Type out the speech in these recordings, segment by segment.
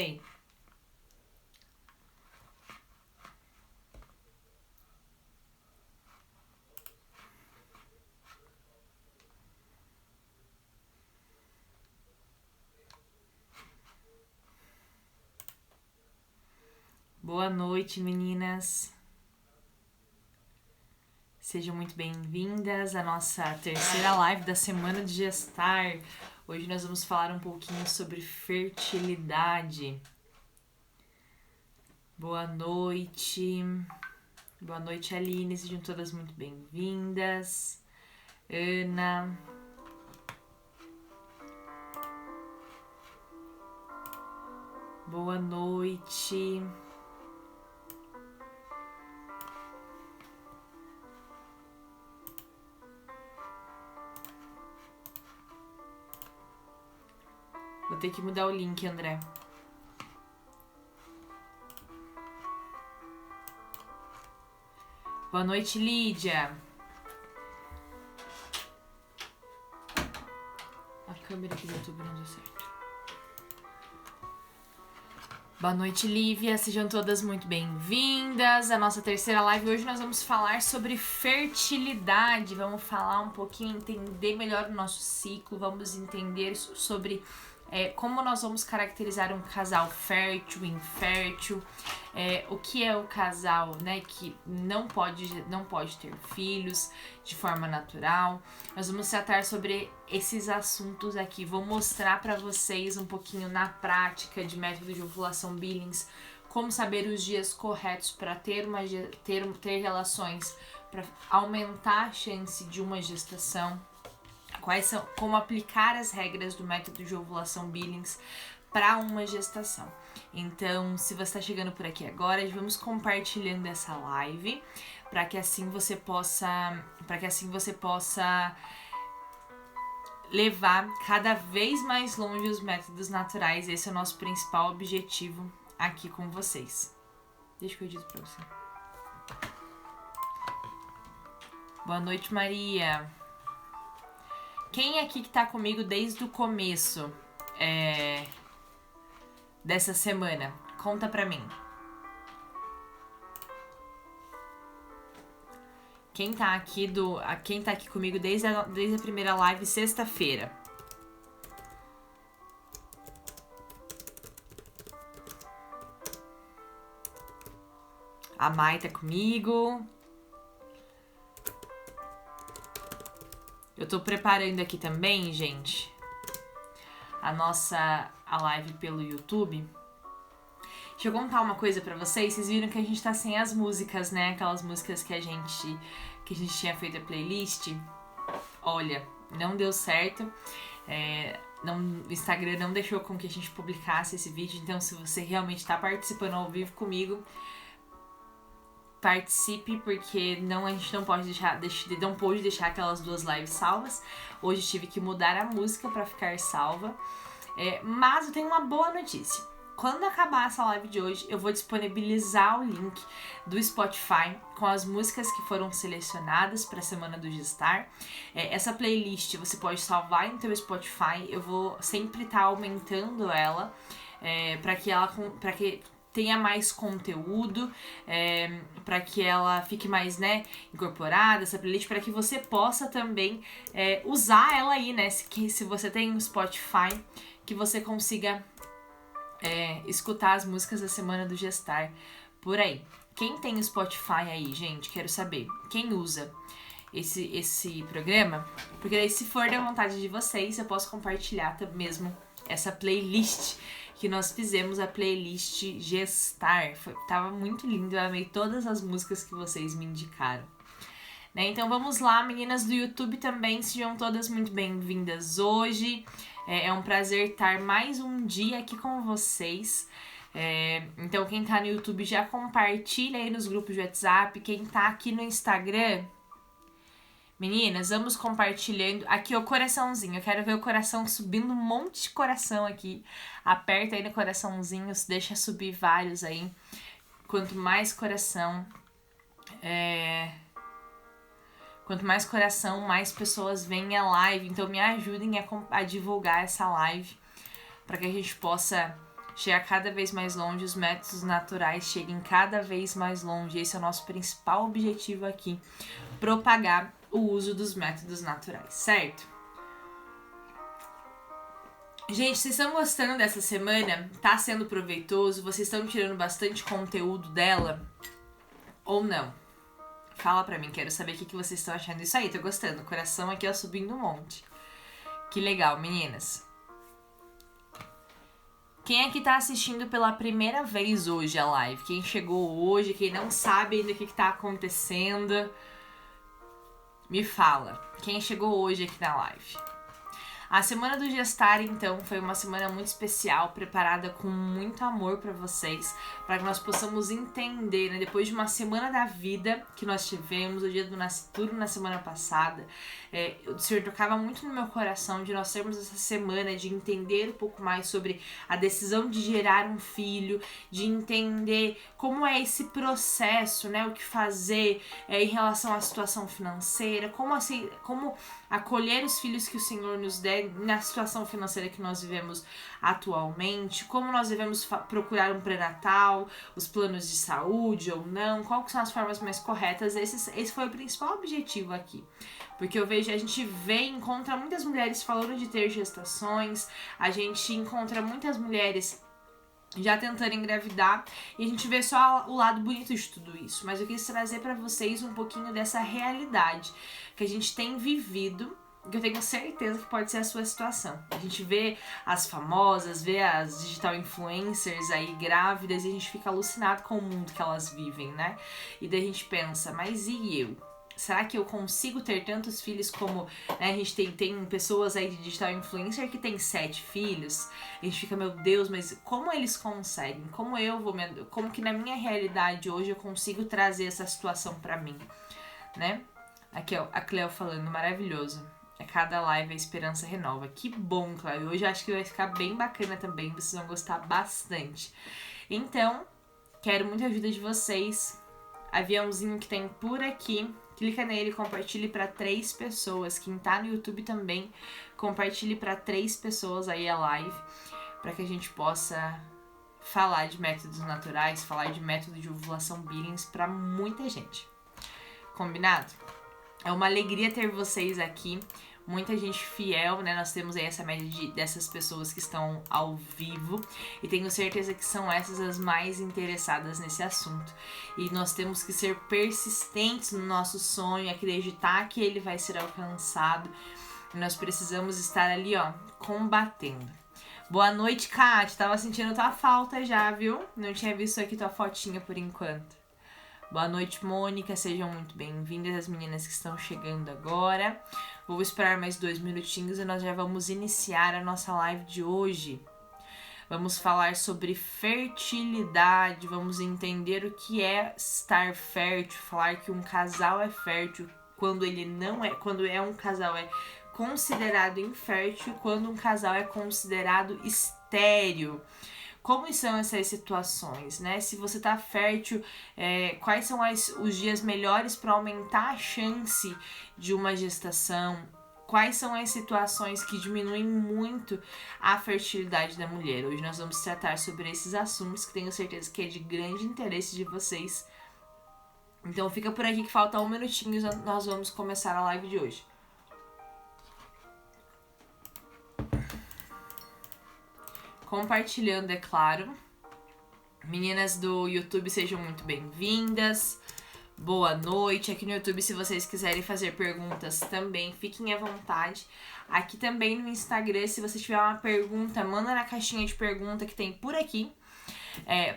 Ei. Boa noite, meninas. Sejam muito bem-vindas à nossa terceira live da Semana de Gestar. Hoje nós vamos falar um pouquinho sobre fertilidade. Boa noite. Boa noite, Aline. Sejam todas muito bem-vindas. Ana. Boa noite. Vou ter que mudar o link, André. Boa noite, Lídia. A câmera aqui do YouTube não deu certo. Boa noite, Lívia. Sejam todas muito bem-vindas à nossa terceira live. Hoje nós vamos falar sobre fertilidade. Vamos falar um pouquinho, entender melhor o nosso ciclo. Vamos entender sobre como nós vamos caracterizar um casal fértil, infértil, o que é o casal, né, que não pode ter filhos de forma natural. Nós vamos tratar sobre esses assuntos aqui. Vou mostrar para vocês um pouquinho na prática de método de ovulação Billings, como saber os dias corretos para ter relações, para aumentar a chance de uma gestação. Como aplicar as regras do método de ovulação Billings para uma gestação. Então, se você está chegando por aqui agora, vamos compartilhando essa live para que assim você possa levar cada vez mais longe os métodos naturais. Esse é o nosso principal objetivo aqui com vocês. Deixa que eu digo para você. Boa noite, Maria. Quem aqui que tá comigo desde o começo dessa semana? Conta pra mim. Quem tá aqui comigo desde a primeira live, sexta-feira? A Mai tá comigo. Eu tô preparando aqui também, gente, a live pelo YouTube. Deixa eu contar uma coisa pra vocês. Vocês viram que a gente tá sem as músicas, né? Aquelas músicas que a gente tinha feito a playlist. Olha, não deu certo. O Instagram não deixou com que a gente publicasse esse vídeo. Então, se você realmente tá participando ao vivo comigo, participe, porque a gente não pode deixar aquelas duas lives salvas. Hoje tive que mudar a música para ficar salva. Mas eu tenho uma boa notícia. Quando acabar essa live de hoje, eu vou disponibilizar o link do Spotify com as músicas que foram selecionadas para a Semana do Gestar. Essa playlist você pode salvar em teu Spotify. Eu vou sempre estar aumentando ela para que tenha mais conteúdo, para que ela fique mais, né, incorporada, essa playlist, para que você possa também usar ela aí, né, se você tem um Spotify, que você consiga escutar as músicas da Semana do Gestar por aí. Quem tem o Spotify aí, gente, quero saber, quem usa esse programa? Porque daí, se for da vontade de vocês, eu posso compartilhar mesmo essa playlist que nós fizemos, a playlist Gestar. Tava muito lindo, eu amei todas as músicas que vocês me indicaram. Né? Então vamos lá, meninas do YouTube também, sejam todas muito bem-vindas hoje. É um prazer estar mais um dia aqui com vocês. Então quem tá no YouTube já compartilha aí nos grupos de WhatsApp. Quem tá aqui no Instagram, meninas, vamos compartilhando. Aqui o coraçãozinho, eu quero ver o coração subindo, um monte de coração aqui. Aperta aí no coraçãozinho, deixa subir vários aí. Quanto mais coração, mais pessoas veem a live. Então me ajudem a divulgar essa live para que a gente possa chegar cada vez mais longe, os métodos naturais cheguem cada vez mais longe. Esse é o nosso principal objetivo aqui, propagar o uso dos métodos naturais, certo? Gente, vocês estão gostando dessa semana? Tá sendo proveitoso? Vocês estão tirando bastante conteúdo dela? Ou não? Fala pra mim, quero saber o que vocês estão achando. Isso aí, tô gostando. O coração aqui, ó, subindo um monte. Que legal, meninas. Quem é que tá assistindo pela primeira vez hoje a live? Quem chegou hoje, quem não sabe ainda o que tá acontecendo, me fala. Quem chegou hoje aqui na live? A semana do Gestar, então, foi uma semana muito especial, preparada com muito amor pra vocês, para que nós possamos entender, né, depois de uma semana da vida que nós tivemos, o dia do nascituro na semana passada, o Senhor tocava muito no meu coração de nós termos essa semana, de entender um pouco mais sobre a decisão de gerar um filho, de entender como é esse processo, né, o que fazer em relação à situação financeira, como acolher os filhos que o Senhor nos der na situação financeira que nós vivemos atualmente, como nós devemos procurar um pré-natal, os planos de saúde ou não, quais são as formas mais corretas. Esse foi o principal objetivo aqui. Porque a gente encontra muitas mulheres falando de ter gestações, a gente encontra muitas mulheres já tentando engravidar, e a gente vê só o lado bonito de tudo isso. Mas eu quis trazer pra vocês um pouquinho dessa realidade que a gente tem vivido, que eu tenho certeza que pode ser a sua situação. A gente vê as famosas, vê as digital influencers aí grávidas, e a gente fica alucinado com o mundo que elas vivem, né? E daí a gente pensa, mas e eu? Será que eu consigo ter tantos filhos como, né, a gente tem pessoas aí de digital influencer que tem 7 filhos? A gente fica, meu Deus, mas como eles conseguem? Como que na minha realidade hoje eu consigo trazer essa situação pra mim, né? Aqui, ó, a Cleo falando, maravilhoso. A cada live a esperança renova. Que bom, Cleo. Hoje eu acho que vai ficar bem bacana também, vocês vão gostar bastante. Então, quero muita ajuda de vocês. Aviãozinho que tem por aqui. Clica nele e compartilhe para 3 pessoas. Quem tá no YouTube também, compartilhe para 3 pessoas aí a live, para que a gente possa falar de métodos naturais, falar de método de ovulação Billings para muita gente. Combinado? É uma alegria ter vocês aqui. Muita gente fiel, né? Nós temos aí essa média dessas pessoas que estão ao vivo, e tenho certeza que são essas as mais interessadas nesse assunto. E nós temos que ser persistentes no nosso sonho, acreditar que ele vai ser alcançado. E nós precisamos estar ali, ó, combatendo. Boa noite, Kátia. Tava sentindo tua falta já, viu? Não tinha visto aqui tua fotinha por enquanto. Boa noite, Mônica. Sejam muito bem-vindas as meninas que estão chegando agora. Vou esperar mais 2 minutinhos e nós já vamos iniciar a nossa live de hoje. Vamos falar sobre fertilidade, vamos entender o que é estar fértil, falar que um casal é fértil quando ele não é, quando um casal é considerado infértil, quando um casal é considerado estéril. Como são essas situações, né? Se você tá fértil, quais são os dias melhores para aumentar a chance de uma gestação? Quais são as situações que diminuem muito a fertilidade da mulher? Hoje nós vamos tratar sobre esses assuntos, que tenho certeza que é de grande interesse de vocês. Então fica por aqui que falta 1 minutinho e nós vamos começar a live de hoje. Compartilhando, é claro. Meninas do YouTube, sejam muito bem-vindas. Boa noite. Aqui no YouTube, se vocês quiserem fazer perguntas também, fiquem à vontade. Aqui também no Instagram, se você tiver uma pergunta, manda na caixinha de pergunta que tem por aqui,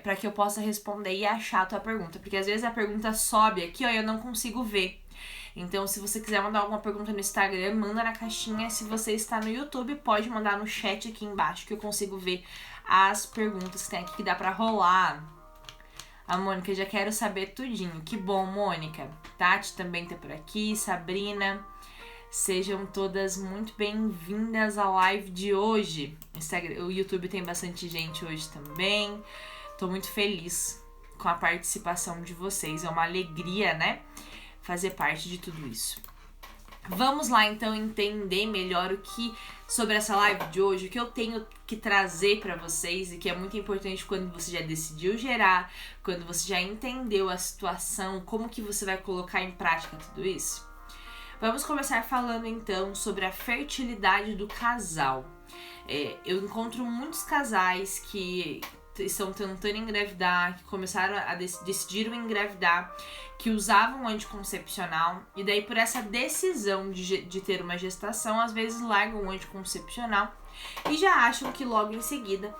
para que eu possa responder e achar a tua pergunta. Porque às vezes a pergunta sobe aqui, ó, e eu não consigo ver. Então, se você quiser mandar alguma pergunta no Instagram, manda na caixinha. Se você está no YouTube, pode mandar no chat aqui embaixo, que eu consigo ver as perguntas que tem aqui, que dá pra rolar. A Mônica, já quero saber tudinho. Que bom, Mônica. Tati também tá por aqui, Sabrina. Sejam todas muito bem-vindas à live de hoje. O YouTube tem bastante gente hoje também. Tô muito feliz com a participação de vocês. É uma alegria, né? Fazer parte de tudo isso. Vamos lá então entender melhor o que sobre essa live de hoje, o que eu tenho que trazer para vocês e que é muito importante quando você já decidiu gerar, quando você já entendeu a situação, como que você vai colocar em prática tudo isso. Vamos começar falando então sobre a fertilidade do casal. Eu encontro muitos casais que estão tentando engravidar, que começaram a decidiram engravidar, que usavam anticoncepcional e daí por essa decisão de ter uma gestação, às vezes largam o anticoncepcional e já acham que logo em seguida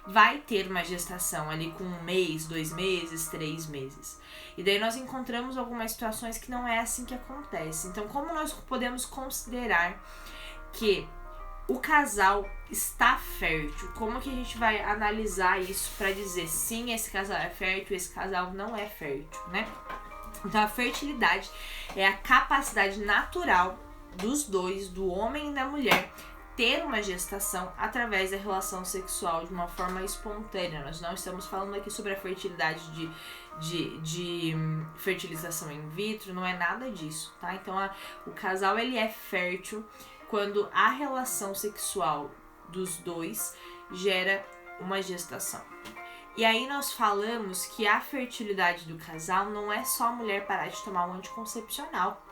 vai ter uma gestação ali com 1 mês, 2 meses, 3 meses. E daí nós encontramos algumas situações que não é assim que acontece. Então, como nós podemos considerar que o casal está fértil? Como que a gente vai analisar isso para dizer sim, esse casal é fértil, esse casal não é fértil, né? Então a fertilidade é a capacidade natural dos dois, do homem e da mulher, ter uma gestação através da relação sexual de uma forma espontânea. Nós não estamos falando aqui sobre a fertilidade de fertilização in vitro, não é nada disso, tá? Então o casal ele é fértil quando a relação sexual dos dois gera uma gestação. E aí nós falamos que a fertilidade do casal não é só a mulher parar de tomar um anticoncepcional.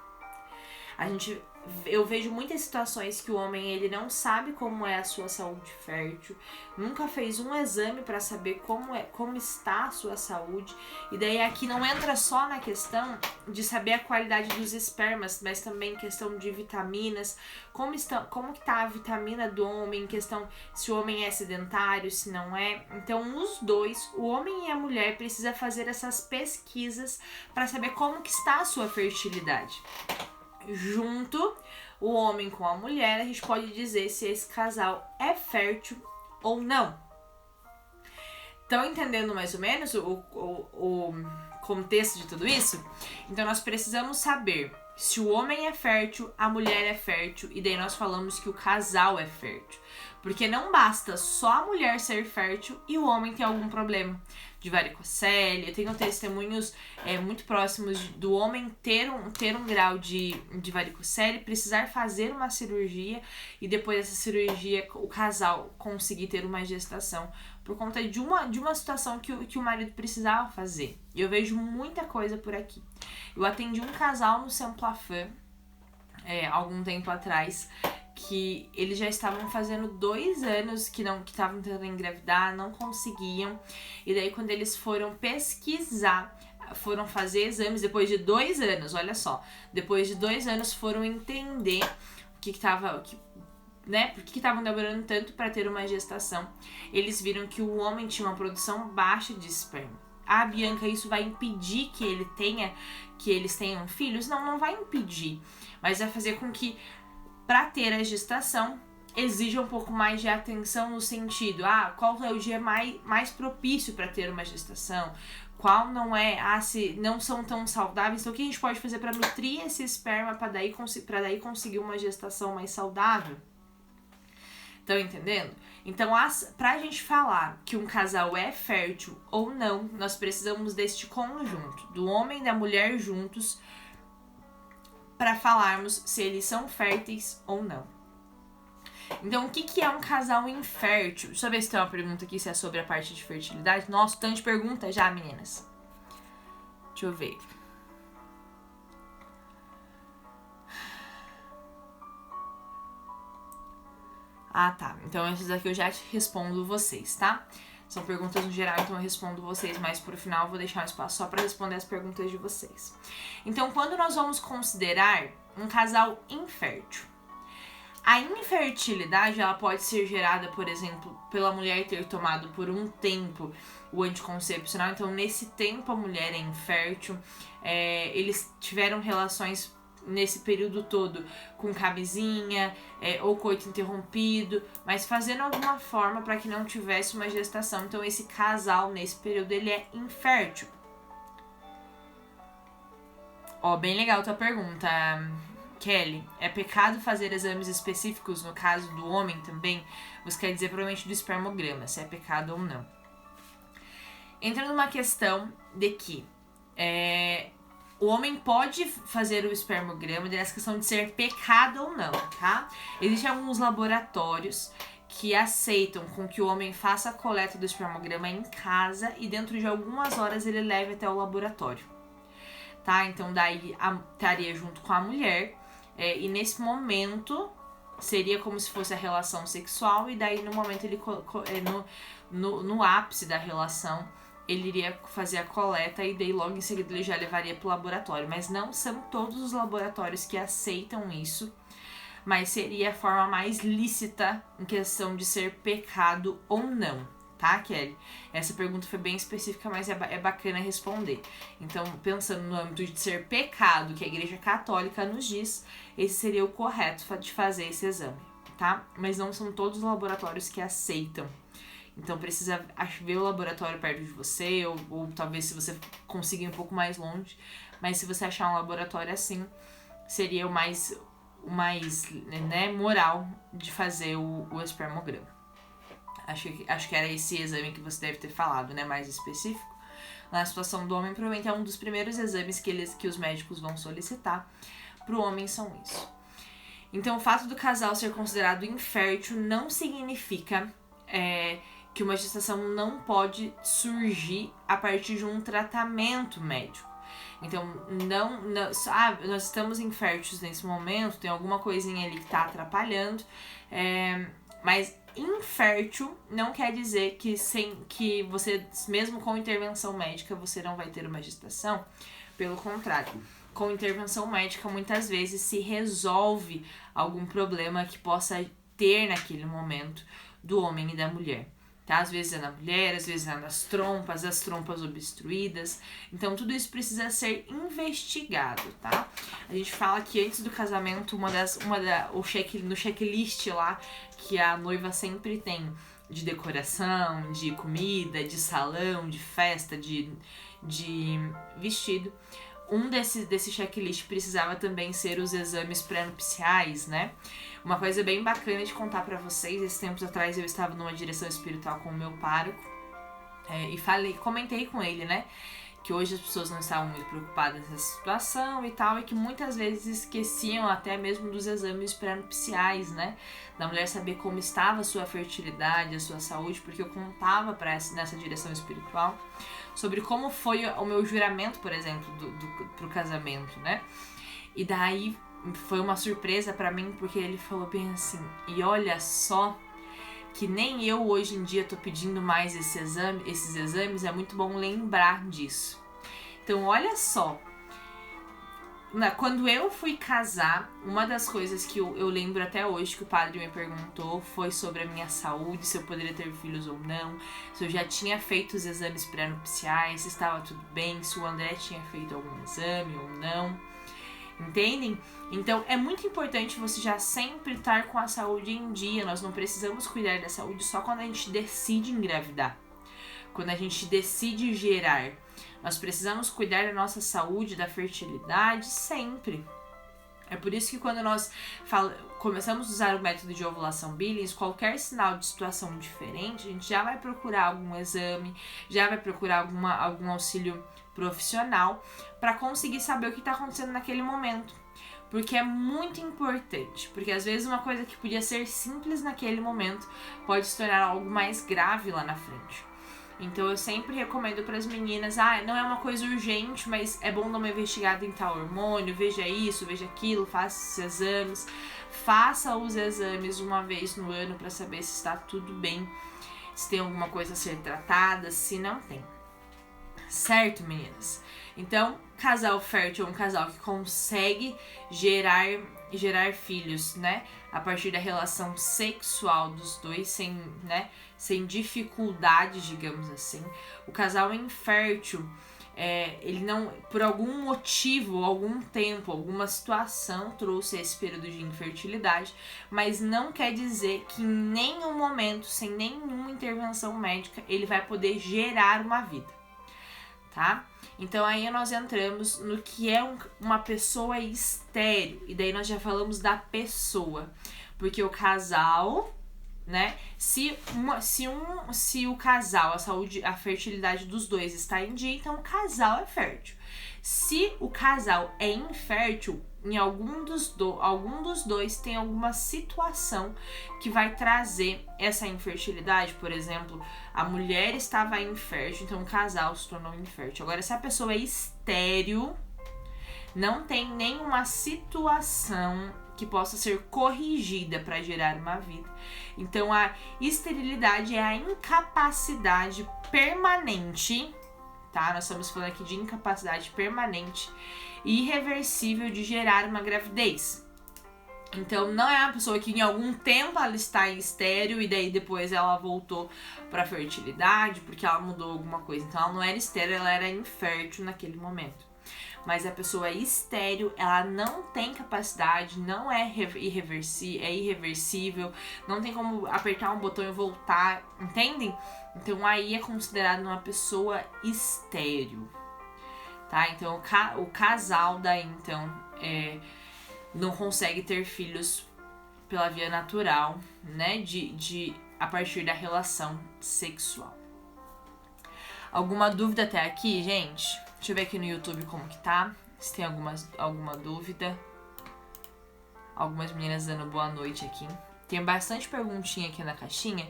Eu vejo muitas situações que o homem ele não sabe como é a sua saúde fértil, nunca fez um exame para saber como está a sua saúde, e daí aqui não entra só na questão de saber a qualidade dos espermas, mas também questão de vitaminas, como que tá a vitamina do homem, questão se o homem é sedentário, se não é. Então os dois, o homem e a mulher, precisa fazer essas pesquisas para saber como que está a sua fertilidade. Junto, o homem com a mulher, a gente pode dizer se esse casal é fértil ou não. Estão entendendo mais ou menos o contexto de tudo isso? Então nós precisamos saber se o homem é fértil, a mulher é fértil, e daí nós falamos que o casal é fértil. Porque não basta só a mulher ser fértil e o homem ter algum problema de varicocele. Eu tenho testemunhos muito próximos do homem ter um grau de varicocele, precisar fazer uma cirurgia e depois dessa cirurgia o casal conseguir ter uma gestação por conta de uma situação que o marido precisava fazer. E eu vejo muita coisa por aqui. Eu atendi um casal no Samplafan algum tempo atrás, que eles já estavam fazendo 2 anos que estavam tentando engravidar, não conseguiam. E daí quando eles foram pesquisar, foram fazer exames depois de 2 anos, olha só. Depois de 2 anos foram entender por que estavam demorando tanto para ter uma gestação. Eles viram que o homem tinha uma produção baixa de esperma. Ah, Bianca, isso vai impedir que eles tenham filhos? Não vai impedir, mas vai fazer com que para ter a gestação exija um pouco mais de atenção no sentido, qual é o dia mais propício para ter uma gestação, qual não é, se não são tão saudáveis, então o que a gente pode fazer para nutrir esse esperma para daí conseguir uma gestação mais saudável? Estão entendendo? Então, pra gente falar que um casal é fértil ou não, nós precisamos deste conjunto, do homem e da mulher juntos, para falarmos se eles são férteis ou não. Então, o que é um casal infértil? Deixa eu ver se tem uma pergunta aqui, se é sobre a parte de fertilidade. Nossa, tanto de pergunta já, meninas. Deixa eu ver. Tá. Então, essas aqui eu já respondo vocês, tá? São perguntas no geral, então eu respondo vocês, mas por final eu vou deixar um espaço só para responder as perguntas de vocês. Então, quando nós vamos considerar um casal infértil, a infertilidade ela pode ser gerada, por exemplo, pela mulher ter tomado por um tempo o anticoncepcional. Então, nesse tempo a mulher é infértil, eles tiveram relações nesse período todo com camisinha ou coito interrompido, mas fazendo alguma forma para que não tivesse uma gestação. Então esse casal nesse período ele é infértil. Bem legal tua pergunta, Kelly. É pecado fazer exames específicos no caso do homem também? Você quer dizer provavelmente do espermograma, se é pecado ou não. Entra numa questão de que o homem pode fazer o espermograma dessa questão de ser pecado ou não, tá? Existem alguns laboratórios que aceitam com que o homem faça a coleta do espermograma em casa e dentro de algumas horas ele leve até o laboratório, tá? Então daí estaria junto com a mulher e nesse momento seria como se fosse a relação sexual e daí no momento ele no ápice da relação ele iria fazer a coleta e daí logo em seguida ele já levaria para o laboratório. Mas não são todos os laboratórios que aceitam isso, mas seria a forma mais lícita em questão de ser pecado ou não, tá, Kelly? Essa pergunta foi bem específica, mas é bacana responder. Então, pensando no âmbito de ser pecado, que a Igreja Católica nos diz, esse seria o correto de fazer esse exame, tá? Mas não são todos os laboratórios que aceitam. Então precisa ver o laboratório perto de você, ou talvez se você conseguir um pouco mais longe. Mas se você achar um laboratório assim, seria o mais né, moral de fazer o espermograma. Acho que era esse exame que você deve ter falado, né, mais específico. Na situação do homem, provavelmente é um dos primeiros exames que os médicos vão solicitar. Para o homem são isso. Então o fato do casal ser considerado infértil não significa que uma gestação não pode surgir a partir de um tratamento médico. Então, nós estamos inférteis nesse momento, tem alguma coisinha ali que está atrapalhando, mas infértil não quer dizer que você, mesmo com intervenção médica, você não vai ter uma gestação. Pelo contrário, com intervenção médica, muitas vezes se resolve algum problema que possa ter naquele momento do homem e da mulher. Tá? Às vezes é na mulher, às vezes é nas trompas, as trompas obstruídas. Então, tudo isso precisa ser investigado, tá? A gente fala que antes do casamento, no checklist lá, que a noiva sempre tem de decoração, de comida, de salão, de festa, de vestido, desse checklist precisava também ser os exames pré-nupciais, né? Uma coisa bem bacana de contar pra vocês, esses tempos atrás eu estava numa direção espiritual com o meu pároco e comentei com ele, né? Que hoje as pessoas não estavam muito preocupadas nessa situação e tal, e que muitas vezes esqueciam até mesmo dos exames pré-nupciais, né? Da mulher saber como estava a sua fertilidade, a sua saúde, porque eu contava nessa direção espiritual sobre como foi o meu juramento, por exemplo, pro casamento, né? E daí foi uma surpresa pra mim, porque ele falou bem assim, e olha só que nem eu hoje em dia tô pedindo mais esses exames, é muito bom lembrar disso. Então olha só, quando eu fui casar, uma das coisas que eu lembro até hoje que o padre me perguntou foi sobre a minha saúde, se eu poderia ter filhos ou não, se eu já tinha feito os exames pré-nupciais, se estava tudo bem, se o André tinha feito algum exame ou não. Entendem? Então é muito importante você já sempre estar com a saúde em dia. Nós não precisamos cuidar da saúde só quando a gente decide engravidar, quando a gente decide gerar. Nós precisamos cuidar da nossa saúde, da fertilidade sempre. É por isso que quando nós começamos a usar o método de ovulação Billings, qualquer sinal de situação diferente, a gente já vai procurar algum exame, já vai procurar algum auxílio profissional para conseguir saber o que está acontecendo naquele momento. Porque é muito importante, porque às vezes uma coisa que podia ser simples naquele momento pode se tornar algo mais grave lá na frente. Então eu sempre recomendo para as meninas, não é uma coisa urgente, mas é bom dar uma investigada em tal hormônio, veja isso, veja aquilo, faça esses exames. Faça os exames uma vez no ano para saber se está tudo bem, se tem alguma coisa a ser tratada, se não tem. Certo, meninas? Então, casal fértil é um casal que consegue gerar filhos, né? A partir da relação sexual dos dois, sem dificuldades, digamos assim. O casal infértil, ele não, por algum motivo, algum tempo, alguma situação trouxe esse período de infertilidade, mas não quer dizer que em nenhum momento, sem nenhuma intervenção médica, ele vai poder gerar uma vida. Tá? Então aí nós entramos no que é uma pessoa estéril, e daí nós já falamos da pessoa, porque o casal né? Se o casal, a fertilidade dos dois está em dia, então o casal é fértil. Se o casal é infértil, em algum dos dois tem alguma situação que vai trazer essa infertilidade. Por exemplo, a mulher estava infértil, então o casal se tornou infértil. Agora, se a pessoa é estéril, não tem nenhuma situação que possa ser corrigida para gerar uma vida. Então, a esterilidade é a incapacidade permanente, tá? Nós estamos falando aqui de incapacidade permanente e irreversível de gerar uma gravidez. Então, não é uma pessoa que em algum tempo ela está estéril e daí depois ela voltou para fertilidade porque ela mudou alguma coisa. Então, ela não era estéril, ela era infértil naquele momento. Mas a pessoa é estéril, ela não tem capacidade, não é irreversível, não tem como apertar um botão e voltar, entendem? Então aí é considerado uma pessoa estéril, tá? Então o casal daí então não consegue ter filhos pela via natural, né? A partir da relação sexual. Alguma dúvida até aqui, gente? Deixa eu ver aqui no YouTube como que tá. Se tem alguma dúvida. Algumas meninas dando boa noite aqui. Tem bastante perguntinha aqui na caixinha,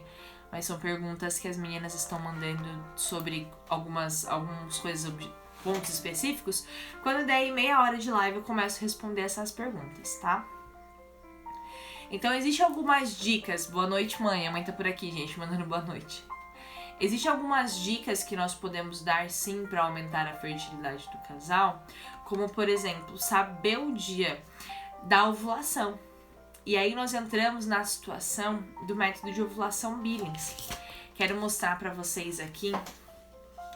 mas são perguntas que as meninas estão mandando sobre algumas coisas, pontos específicos. Quando der meia hora de live, eu começo a responder essas perguntas, tá? Então, existem algumas dicas. Boa noite, mãe. A mãe tá por aqui, gente, mandando boa noite. Existem algumas dicas que nós podemos dar sim para aumentar a fertilidade do casal, como por exemplo, saber o dia da ovulação. E aí nós entramos na situação do método de ovulação Billings. Quero mostrar para vocês aqui.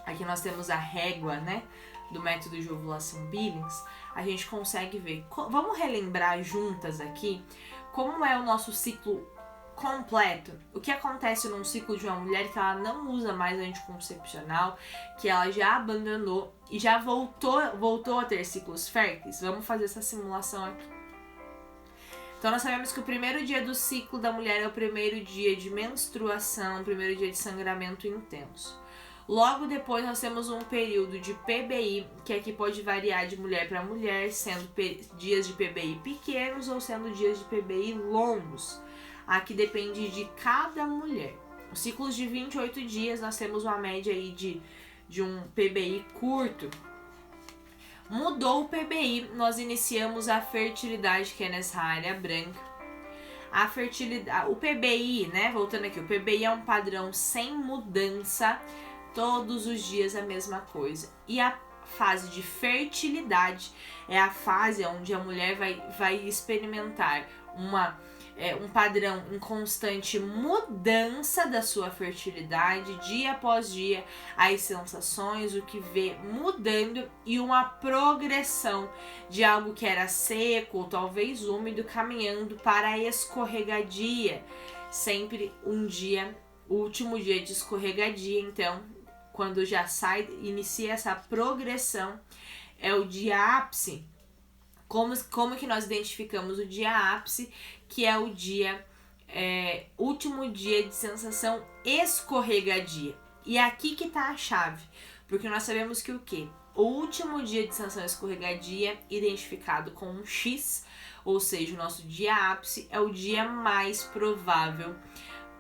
Aqui nós temos a régua, né, do método de ovulação Billings. A gente consegue ver. Vamos relembrar juntas aqui como é o nosso ciclo completo. O que acontece num ciclo de uma mulher que ela não usa mais anticoncepcional, que ela já abandonou e já voltou a ter ciclos férteis. Vamos fazer essa simulação aqui. Então nós sabemos que o primeiro dia do ciclo da mulher é o primeiro dia de menstruação, o primeiro dia de sangramento intenso. Logo depois nós temos um período de PBI, que aqui pode variar de mulher para mulher, sendo dias de PBI pequenos ou sendo dias de PBI longos. Aqui depende de cada mulher. Os ciclos de 28 dias, nós temos uma média aí de um PBI curto. Mudou o PBI, nós iniciamos a fertilidade, que é nessa área branca. A fertilidade, o PBI, né? Voltando aqui, o PBI é um padrão sem mudança, todos os dias a mesma coisa. E a fase de fertilidade é a fase onde a mulher vai experimentar um padrão em constante mudança da sua fertilidade, dia após dia, as sensações, o que vê mudando e uma progressão de algo que era seco ou talvez úmido, caminhando para a escorregadia. Sempre o último dia de escorregadia, então, quando já inicia essa progressão, é o dia ápice. Como que nós identificamos o dia ápice, que é o dia último dia de sensação escorregadia. E é aqui que tá a chave, porque nós sabemos que o quê? O último dia de sensação escorregadia, identificado com um X, ou seja, o nosso dia ápice, é o dia mais provável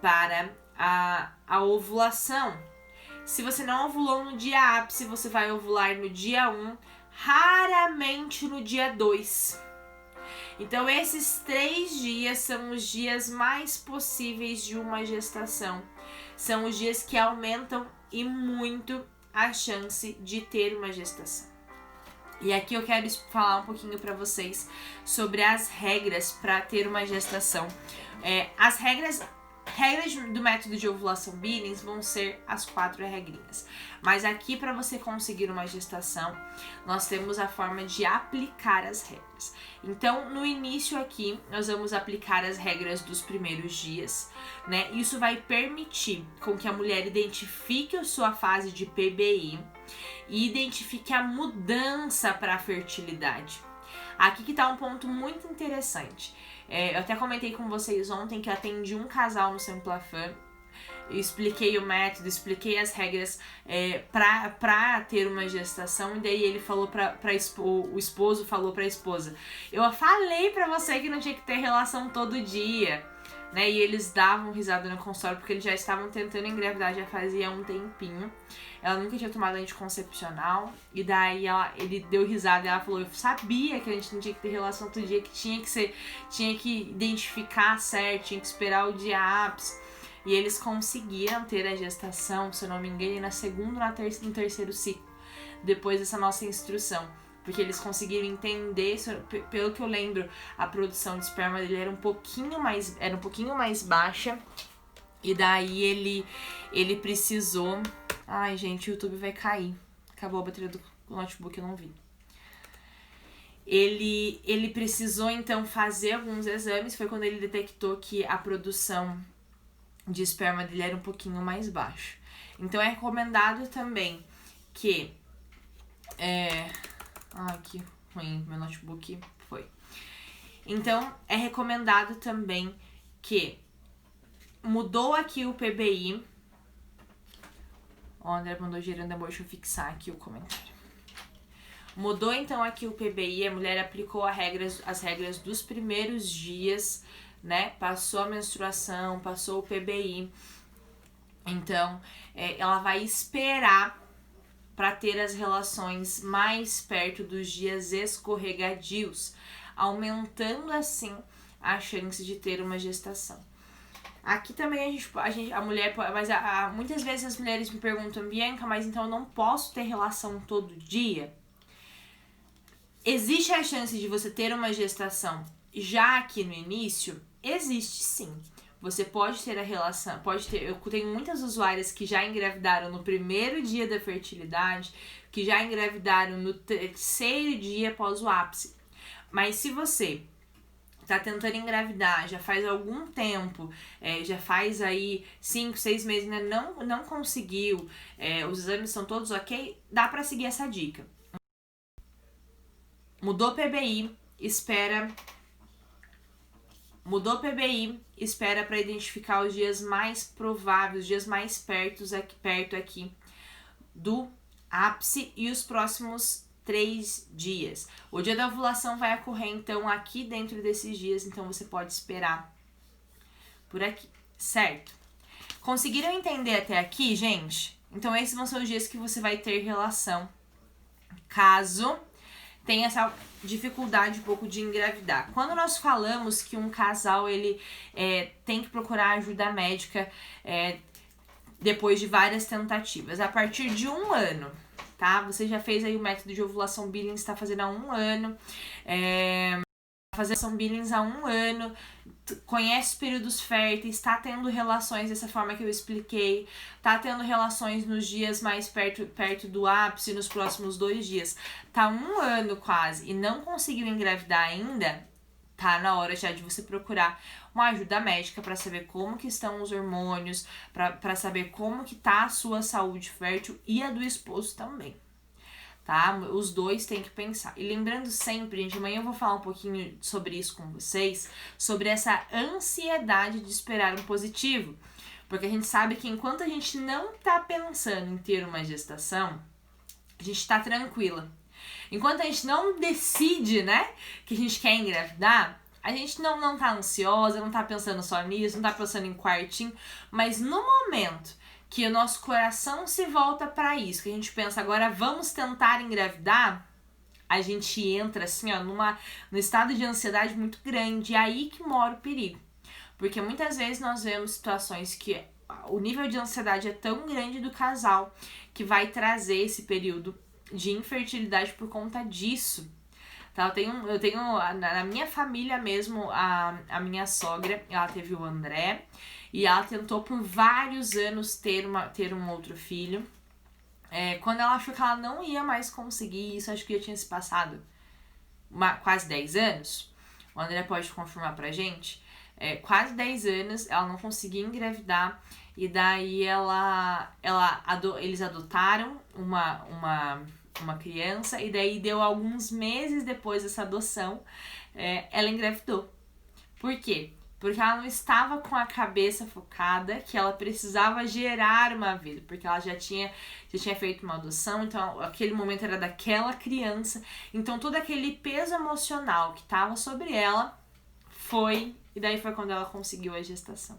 para a ovulação. Se você não ovulou no dia ápice, você vai ovular no dia 1, raramente no dia 2. Então esses 3 dias são os dias mais possíveis de uma gestação. São os dias que aumentam e muito a chance de ter uma gestação. E aqui eu quero falar um pouquinho para vocês sobre as regras para ter uma gestação. As regras do método de ovulação Billings vão ser as 4 regrinhas. Mas aqui, para você conseguir uma gestação, nós temos a forma de aplicar as regras. Então, no início aqui, nós vamos aplicar as regras dos primeiros dias, né? Isso vai permitir com que a mulher identifique a sua fase de PBI e identifique a mudança para a fertilidade. Aqui que tá um ponto muito interessante. Eu até comentei com vocês ontem que eu atendi um casal no Samplafan. Eu expliquei o método, expliquei as regras pra ter uma gestação, e daí ele falou o esposo falou pra esposa: eu falei pra você que não tinha que ter relação todo dia, né? E eles davam risada no consultório porque eles já estavam tentando engravidar já fazia um tempinho. Ela nunca tinha tomado anticoncepcional, e daí ele deu risada e ela falou: eu sabia que a gente não tinha que ter relação todo dia, que tinha que identificar certo, tinha que esperar o dia ápice. E eles conseguiram ter a gestação, se eu não me engano, na segunda ou no terceiro ciclo, depois dessa nossa instrução. Porque eles conseguiram entender, pelo que eu lembro, a produção de esperma dele era um pouquinho mais baixa. E daí ele precisou... Ai, gente, o YouTube vai cair. Acabou a bateria do notebook, eu não vi. Ele precisou, então, fazer alguns exames. Foi quando ele detectou que a produção de esperma dele era um pouquinho mais baixo. Então é recomendado também que... Ai, que ruim, meu notebook foi. Então é recomendado também que mudou aqui o PBI. O André mandou gerando amor, deixa eu fixar aqui o comentário. Mudou então aqui o PBI, a mulher aplicou as regras dos primeiros dias, né? Passou a menstruação, passou o PBI. Então, ela vai esperar para ter as relações mais perto dos dias escorregadios, aumentando assim a chance de ter uma gestação. Aqui também a mulher, mas muitas vezes as mulheres me perguntam: Bianca, mas então eu não posso ter relação todo dia? Existe a chance de você ter uma gestação já aqui no início? Existe sim. Você pode ter a relação, eu tenho muitas usuárias que já engravidaram no primeiro dia da fertilidade, que já engravidaram no terceiro dia após o ápice. Mas se você tá tentando engravidar, já faz algum tempo, já faz aí 5, 6 meses, ainda não conseguiu, os exames são todos ok, dá pra seguir essa dica. Mudou o PBI, espera para identificar os dias mais prováveis, os dias mais perto aqui do ápice e os próximos 3 dias. O dia da ovulação vai ocorrer então aqui dentro desses dias, então você pode esperar por aqui, certo? Conseguiram entender até aqui, gente? Então esses vão ser os dias que você vai ter relação, caso tem essa dificuldade um pouco de engravidar. Quando nós falamos que um casal ele tem que procurar ajuda médica depois de várias tentativas, a partir de 1 ano, tá? Você já fez aí o método de ovulação Billings, está fazendo há 1 ano, fazer Billings há 1 ano, conhece períodos férteis, tá tendo relações dessa forma que eu expliquei, tá tendo relações nos dias mais perto do ápice, nos próximos 2 dias, tá 1 ano quase e não conseguiu engravidar ainda, tá na hora já de você procurar uma ajuda médica para saber como que estão os hormônios, para saber como que tá a sua saúde fértil e a do esposo também. Tá? Os dois têm que pensar. E lembrando sempre, gente, amanhã eu vou falar um pouquinho sobre isso com vocês, sobre essa ansiedade de esperar um positivo. Porque a gente sabe que enquanto a gente não tá pensando em ter uma gestação, a gente tá tranquila. Enquanto a gente não decide, né, que a gente quer engravidar, a gente não tá ansiosa, não tá pensando só nisso, não tá pensando em quartinho, mas no momento que o nosso coração se volta para isso, que a gente pensa, agora vamos tentar engravidar, a gente entra assim, ó, no estado de ansiedade muito grande, é aí que mora o perigo. Porque muitas vezes nós vemos situações que o nível de ansiedade é tão grande do casal que vai trazer esse período de infertilidade por conta disso. Tá? Eu tenho na minha família mesmo, a minha sogra, ela teve o André, e ela tentou por vários anos ter um outro filho. Quando ela achou que ela não ia mais conseguir, isso acho que já tinha se passado quase 10 anos, o André pode confirmar pra gente, quase 10 anos, ela não conseguia engravidar, e daí eles adotaram uma criança, e daí deu alguns meses depois dessa adoção, ela engravidou. Por quê? Porque ela não estava com a cabeça focada que ela precisava gerar uma vida, porque ela já tinha feito uma adoção, então aquele momento era daquela criança, então todo aquele peso emocional que estava sobre ela foi, e daí foi quando ela conseguiu a gestação.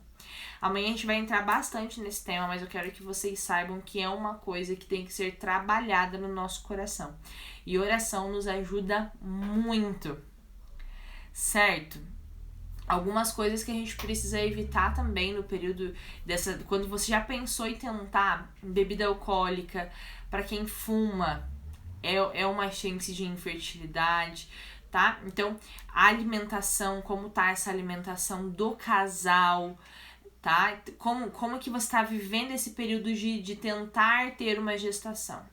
Amanhã a gente vai entrar bastante nesse tema, mas eu quero que vocês saibam que é uma coisa que tem que ser trabalhada no nosso coração. E oração nos ajuda muito, certo? Algumas coisas que a gente precisa evitar também no período quando você já pensou em tentar bebida alcoólica, para quem fuma, é uma chance de infertilidade, tá? Então, a alimentação, como tá essa alimentação do casal, tá? Como que você está vivendo esse período de tentar ter uma gestação?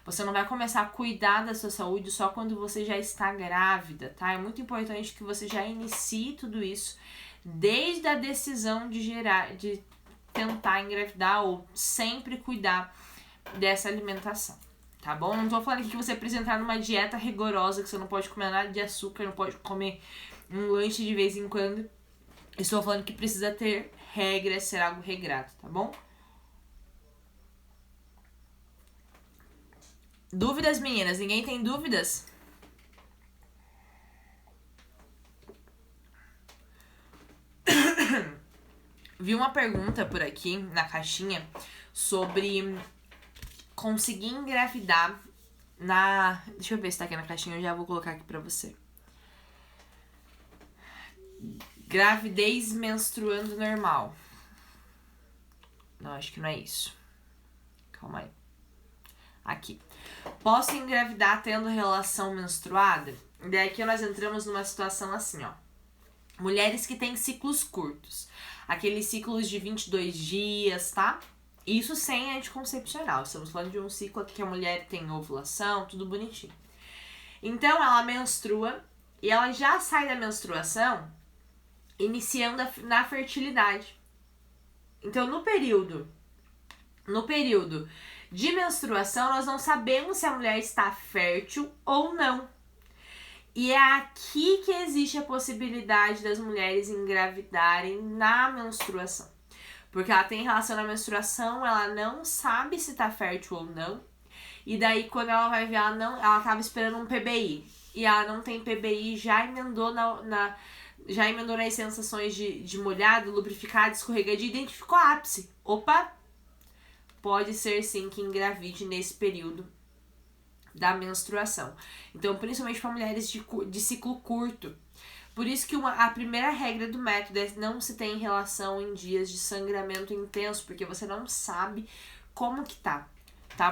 Você não vai começar a cuidar da sua saúde só quando você já está grávida, tá? É muito importante que você já inicie tudo isso desde a decisão de tentar engravidar ou sempre cuidar dessa alimentação, tá bom? Não tô falando aqui que você precisa entrar numa dieta rigorosa, que você não pode comer nada de açúcar, não pode comer um lanche de vez em quando. Estou falando que precisa ter regras, ser algo regrado, tá bom? Dúvidas, meninas? Ninguém tem dúvidas? Vi uma pergunta por aqui na caixinha sobre conseguir engravidar na... Deixa eu ver se tá aqui na caixinha, eu já vou colocar aqui pra você. Gravidez menstruando normal. Não, acho que não é isso. Calma aí. Aqui. Posso engravidar tendo relação menstruada? E daí aqui nós entramos numa situação assim, ó. Mulheres que têm ciclos curtos. Aqueles ciclos de 22 dias, tá? Isso sem anticoncepcional. Estamos falando de um ciclo aqui que a mulher tem ovulação, tudo bonitinho. Então, ela menstrua e ela já sai da menstruação iniciando na fertilidade. Então, no período de menstruação, nós não sabemos se a mulher está fértil ou não. E é aqui que existe a possibilidade das mulheres engravidarem na menstruação. Porque ela tem relação na menstruação, ela não sabe se tá fértil ou não. E daí, quando ela vai ver, ela tava esperando um PBI. E ela não tem PBI, já emendou nas sensações de molhado, lubrificado, escorregadio, identificou a ápice. Opa! Pode ser sim que engravide nesse período da menstruação. Então, principalmente para mulheres de ciclo curto. Por isso que a primeira regra do método é não se tem relação em dias de sangramento intenso, porque você não sabe como que tá?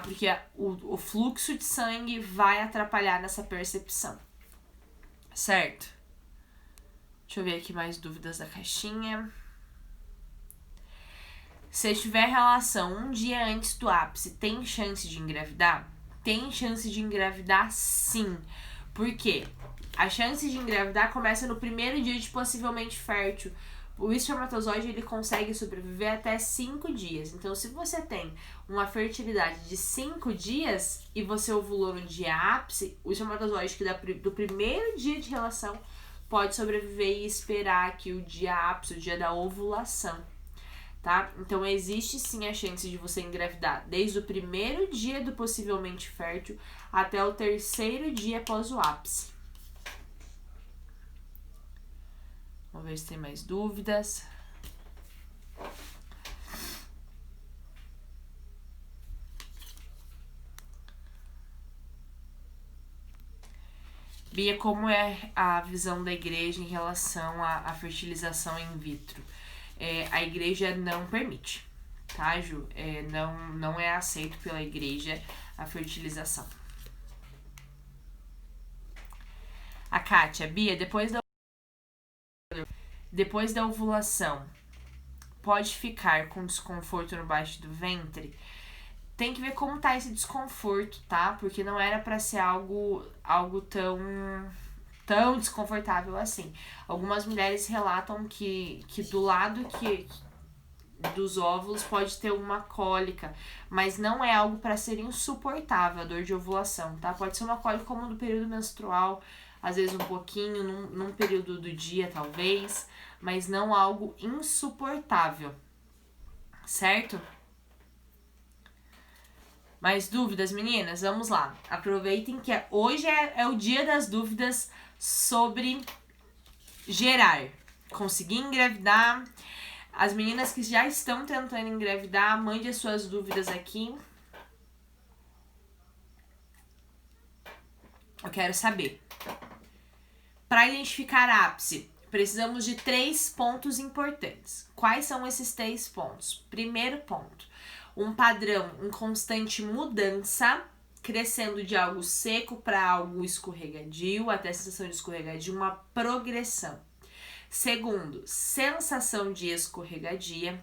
Porque o fluxo de sangue vai atrapalhar nessa percepção, certo? Deixa eu ver aqui mais dúvidas da caixinha. Se tiver relação um dia antes do ápice, tem chance de engravidar? Tem chance de engravidar, sim. Por quê? A chance de engravidar começa no primeiro dia de possivelmente fértil. O espermatozoide ele consegue sobreviver até 5 dias. Então, se você tem uma fertilidade de 5 dias e você ovulou no dia ápice, o espermatozoide que do primeiro dia de relação pode sobreviver e esperar aqui o dia ápice, o dia da ovulação. Tá? Então, existe sim a chance de você engravidar desde o primeiro dia do possivelmente fértil até o 3º dia após o ápice. Vamos ver se tem mais dúvidas. Bia, como é a visão da igreja em relação à fertilização in vitro? A igreja não permite, tá, Ju? Não é aceito pela igreja a fertilização. A Kátia, Bia, depois da ovulação, pode ficar com desconforto no baixo do ventre? Tem que ver como tá esse desconforto, tá? Porque não era pra ser algo tão desconfortável assim. Algumas mulheres relatam que do lado dos óvulos pode ter uma cólica, mas não é algo para ser insuportável a dor de ovulação, tá? Pode ser uma cólica como no período menstrual, às vezes um pouquinho, num período do dia talvez, mas não algo insuportável, certo? Mais dúvidas, meninas? Vamos lá. Aproveitem que hoje é o dia das dúvidas sobre gerar. Conseguir engravidar. As meninas que já estão tentando engravidar, mande as suas dúvidas aqui. Eu quero saber. Para identificar ápice, precisamos de 3 pontos importantes. Quais são esses 3 pontos? Primeiro ponto, um padrão em constante mudança, crescendo de algo seco para algo escorregadio, até a sensação de escorregadio, uma progressão. Segundo, sensação de escorregadia.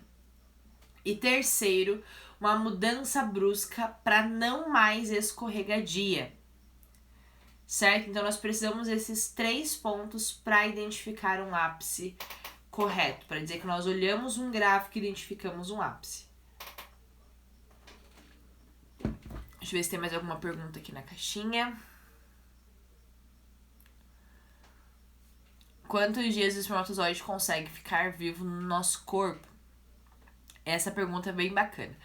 E terceiro, uma mudança brusca para não mais escorregadia. Certo? Então, nós precisamos desses 3 pontos para identificar um ápice correto, para dizer que nós olhamos um gráfico e identificamos um ápice. Deixa eu ver se tem mais alguma pergunta aqui na caixinha. Quantos dias o espermatozoide consegue ficar vivo no nosso corpo? Essa pergunta é bem bacana.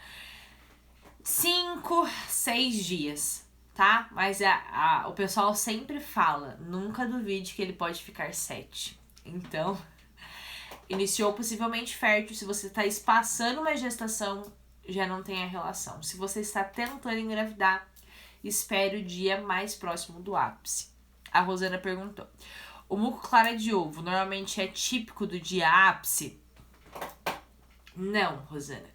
5, 6 dias, tá? Mas o pessoal sempre fala, nunca duvide que ele pode ficar 7. Então, iniciou possivelmente fértil. Se você está espaçando uma gestação, já não tem a relação. Se você está tentando engravidar, espere o dia mais próximo do ápice. A Rosana perguntou: o muco clara de ovo normalmente é típico do dia ápice? Não, Rosana.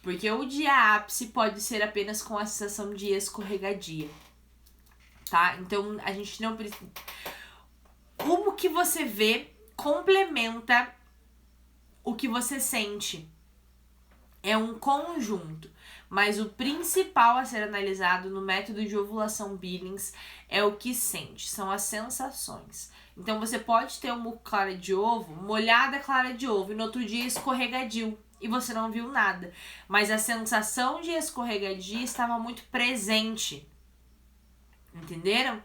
Porque o dia ápice pode ser apenas com a sensação de escorregadia, tá? Então, a gente não precisa... O que você vê complementa o que você sente. É um conjunto. Mas o principal a ser analisado no método de ovulação Billings é o que sente, são as sensações. Então, você pode ter um muco clara de ovo, molhada clara de ovo, e no outro dia escorregadio, e você não viu nada. Mas a sensação de escorregadia estava muito presente. Entenderam?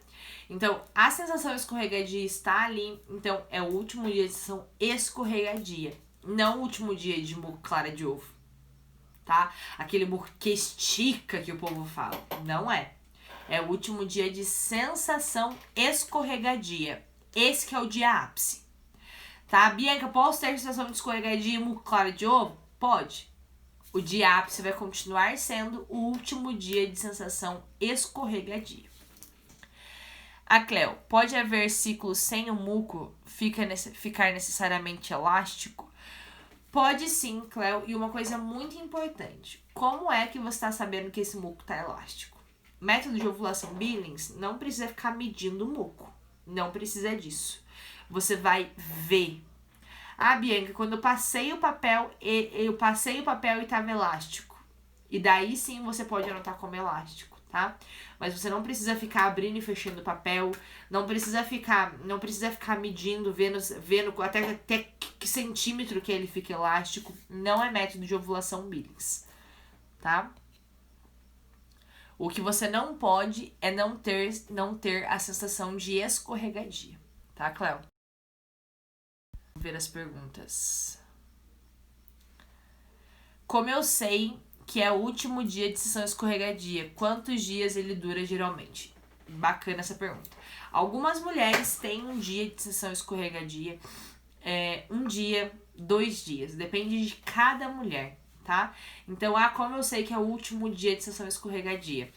Então, a sensação escorregadia está ali. Então, é o último dia de sensação escorregadia, não o último dia de muco clara de ovo. Tá? Aquele muco que estica que o povo fala. Não é. É o último dia de sensação escorregadia. Esse que é o dia ápice. Tá? Bianca, posso ter sensação de escorregadia e muco clara de ovo? Pode. O dia ápice vai continuar sendo o último dia de sensação escorregadia. A Cleo, pode haver ciclo sem o muco ficar necessariamente elástico? Pode sim, Cleo, e uma coisa muito importante. Como é que você está sabendo que esse muco está elástico? Método de ovulação Billings não precisa ficar medindo o muco. Não precisa disso. Você vai ver. Ah, Bianca, quando eu passei o papel e estava elástico. E daí sim você pode anotar como elástico, tá? Mas você não precisa ficar abrindo e fechando o papel, não precisa ficar medindo, vendo até que centímetro que ele fica elástico. Não é método de ovulação Billings, tá? O que você não pode é não ter a sensação de escorregadia, tá, Cleo? Vamos ver as perguntas. Como eu sei que é o último dia de sessão escorregadia, quantos dias ele dura geralmente? Bacana essa pergunta. Algumas mulheres têm um dia de sessão escorregadia, 1 dia, 2 dias, depende de cada mulher, tá? Então, como eu sei que é o último dia de sessão escorregadia?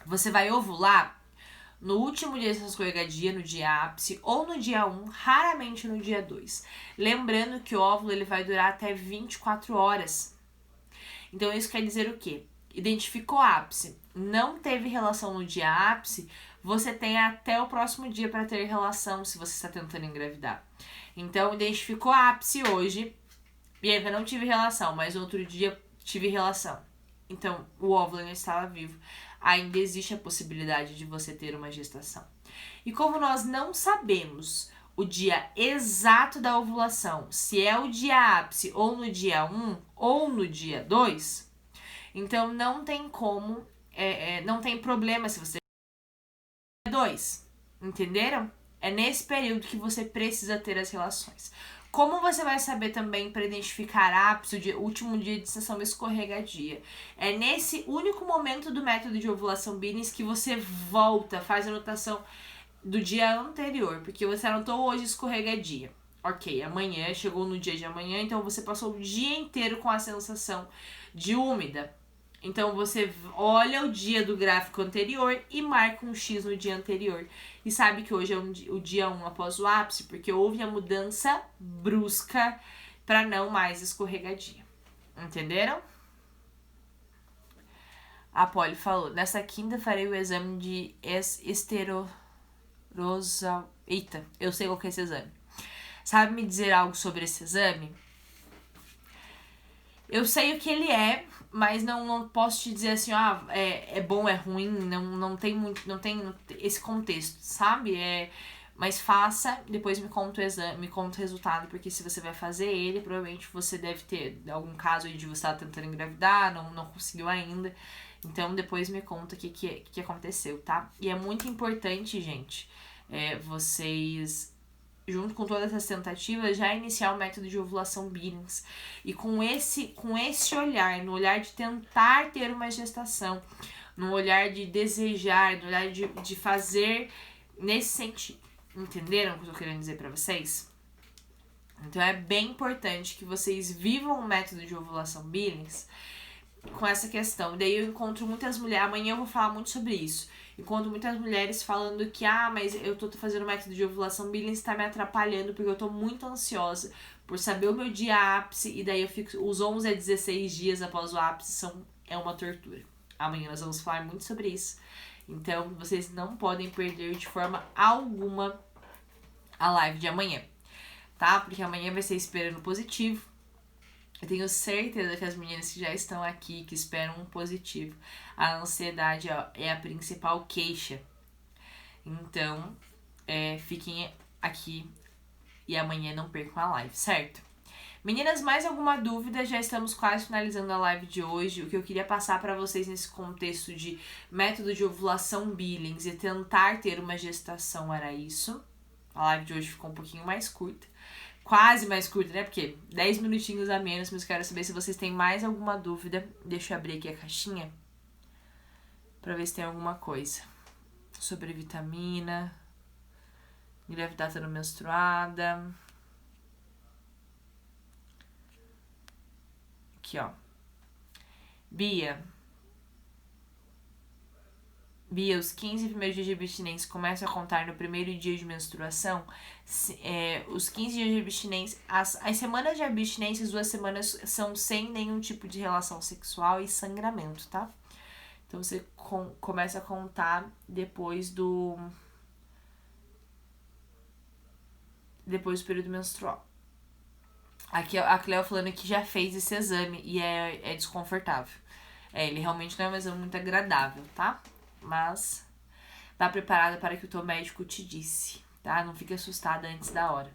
Você vai ovular no último dia de sessão escorregadia, no dia ápice, ou no dia 1, raramente no dia 2. Lembrando que o óvulo ele vai durar até 24 horas. Então, isso quer dizer o quê? Identificou ápice, não teve relação no dia ápice, você tem até o próximo dia para ter relação, se você está tentando engravidar. Então, identificou ápice hoje, Bianca, não tive relação, mas outro dia tive relação. Então, o óvulo ainda estava vivo. Ainda existe a possibilidade de você ter uma gestação. E como nós não sabemos o dia exato da ovulação, se é o dia ápice ou no dia 1 ou no dia 2, então não tem não tem problema se você 2, entenderam? É nesse período que você precisa ter as relações. Como você vai saber também para identificar ápice, o último dia de sessão escorregadia? É nesse único momento do método de ovulação Billings que você volta, faz a anotação do dia anterior, porque você anotou hoje escorregadia. Ok, amanhã, chegou no dia de amanhã, então você passou o dia inteiro com a sensação de úmida. Então você olha o dia do gráfico anterior e marca um X no dia anterior. E sabe que hoje é o dia 1 após o ápice, porque houve a mudança brusca para não mais escorregadia. Entenderam? A Polly falou, nessa quinta farei o exame de esterosal. Eita, eu sei qual que é esse exame. Sabe me dizer algo sobre esse exame? Eu sei o que ele é, mas não posso te dizer assim, é bom, é ruim, não tem muito, não tem esse contexto, sabe? Mas faça, depois me conta o exame, me conta o resultado, porque se você vai fazer ele, provavelmente você deve ter algum caso aí de você estar tentando engravidar, não conseguiu ainda. Então depois me conta o que aconteceu, tá? E é muito importante, gente, vocês, junto com todas essas tentativas, já iniciar o método de ovulação Billings. E com esse olhar, no olhar de tentar ter uma gestação, no olhar de desejar, no olhar de fazer nesse sentido. Entenderam o que eu tô querendo dizer pra vocês? Então é bem importante que vocês vivam o método de ovulação Billings com essa questão. Daí eu encontro muitas mulheres, amanhã eu vou falar muito sobre isso. Encontro muitas mulheres falando que, mas eu tô fazendo o método de ovulação Billings, tá me atrapalhando porque eu tô muito ansiosa por saber o meu dia ápice, e daí eu fico, os 11 a 16 dias após o ápice é uma tortura. Amanhã nós vamos falar muito sobre isso. Então, vocês não podem perder de forma alguma a live de amanhã, tá? Porque amanhã vai ser esperando positivo. Eu tenho certeza que as meninas que já estão aqui, que esperam um positivo, a ansiedade é a principal queixa. Então, fiquem aqui e amanhã não percam a live, certo? Meninas, mais alguma dúvida? Já estamos quase finalizando a live de hoje. O que eu queria passar para vocês nesse contexto de método de ovulação Billings e tentar ter uma gestação era isso. A live de hoje ficou um pouquinho mais curta. Quase mais curta, né? Porque 10 minutinhos a menos, mas quero saber se vocês têm mais alguma dúvida. Deixa eu abrir aqui a caixinha pra ver se tem alguma coisa. Sobre vitamina, engravidar estando menstruada. Aqui, ó. Bia, os 15 primeiros dias de abstinência começam a contar no primeiro dia de menstruação. Os 15 dias de abstinência, as semanas de abstinência, as 2 semanas são sem nenhum tipo de relação sexual e sangramento, tá? Então você começa a contar depois do período menstrual. Aqui a Cleo falando que já fez esse exame e é desconfortável. Ele realmente não é um exame muito agradável, tá? Mas tá preparada para que o teu médico te disse, tá? Não fique assustada antes da hora.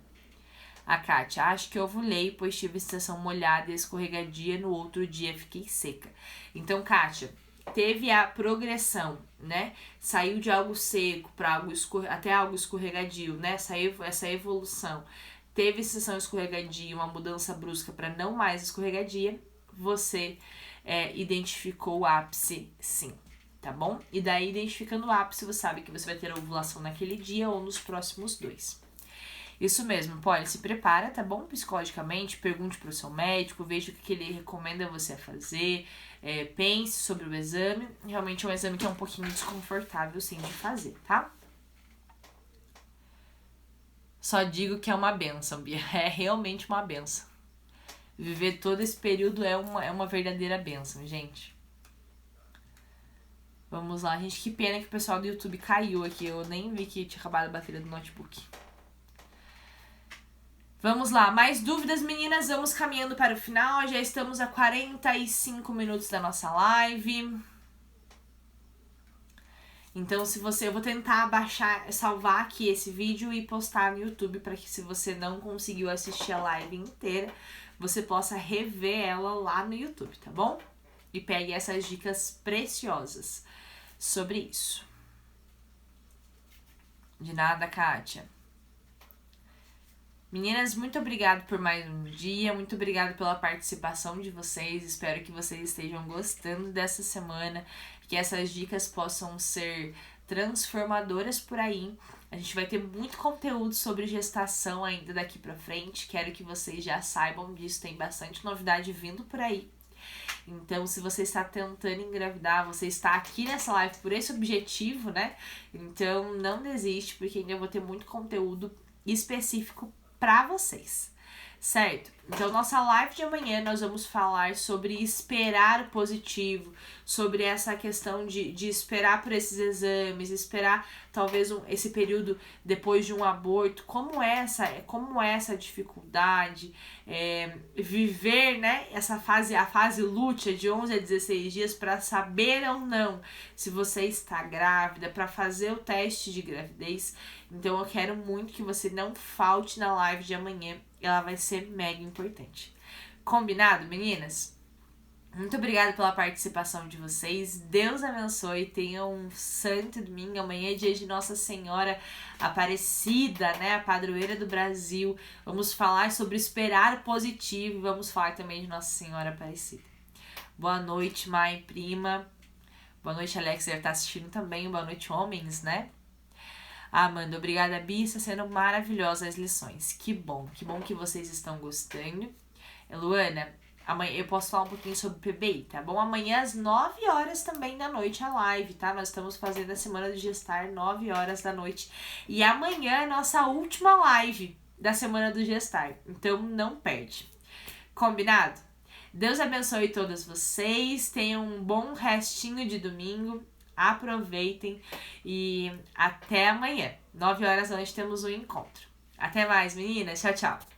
A Kátia, acho que ovulei, pois tive estação molhada e escorregadia, no outro dia fiquei seca. Então, Kátia, teve a progressão, né? Saiu de algo seco para algo até algo escorregadio, né? Saiu essa evolução. Teve estação escorregadia, uma mudança brusca para não mais escorregadia, você identificou o ápice, sim. Tá bom? E daí, identificando o ápice, você sabe que você vai ter a ovulação naquele dia ou nos próximos 2. Isso mesmo, Polly, se prepara, tá bom? Psicologicamente, pergunte pro seu médico, veja o que ele recomenda você fazer, pense sobre o exame. Realmente é um exame que é um pouquinho desconfortável, sim, de fazer, tá? Só digo que é uma benção, Bia. É realmente uma benção. Viver todo esse período é uma verdadeira benção, gente. Vamos lá, gente. Que pena que o pessoal do YouTube caiu aqui. Eu nem vi que tinha acabado a bateria do notebook. Vamos lá. Mais dúvidas, meninas? Vamos caminhando para o final. Já estamos a 45 minutos da nossa live. Então, eu vou tentar salvar aqui esse vídeo e postar no YouTube para que, se você não conseguiu assistir a live inteira, você possa rever ela lá no YouTube, tá bom? E pegue essas dicas preciosas sobre isso. De nada, Kátia. Meninas, muito obrigada por mais um dia, muito obrigada pela participação de vocês, espero que vocês estejam gostando dessa semana, que essas dicas possam ser transformadoras por aí. A gente vai ter muito conteúdo sobre gestação ainda daqui pra frente, quero que vocês já saibam disso, tem bastante novidade vindo por aí. Então, se você está tentando engravidar, você está aqui nessa live por esse objetivo, né? Então, não desiste, porque ainda vou ter muito conteúdo específico para vocês, certo? Então, nossa live de amanhã nós vamos falar sobre esperar o positivo, sobre essa questão de esperar por esses exames, esperar talvez esse período depois de um aborto, como é essa dificuldade, viver, né, a fase lútea de 11 a 16 dias para saber ou não se você está grávida, para fazer o teste de gravidez. Então eu quero muito que você não falte na live de amanhã, ela vai ser mega importante. Combinado, meninas? Muito obrigada pela participação de vocês. Deus abençoe. Tenham um santo domingo. Amanhã é dia de Nossa Senhora Aparecida, né? A padroeira do Brasil. Vamos falar sobre esperar positivo. Vamos falar também de Nossa Senhora Aparecida. Boa noite, mãe, prima. Boa noite, Alex. Deve estar assistindo também. Boa noite, homens, né? Amanda, obrigada, Bia. Está sendo maravilhosa as lições. Que bom que vocês estão gostando. Luana, amanhã eu posso falar um pouquinho sobre PBI, tá bom? Amanhã às 9 horas também da noite a live, tá? Nós estamos fazendo a semana do Gestar 9 horas da noite. E amanhã é a nossa última live da semana do Gestar. Então não perde. Combinado? Deus abençoe todas vocês. Tenham um bom restinho de domingo. Aproveitem e até amanhã. 9 horas da noite temos um encontro. Até mais, meninas. Tchau, tchau.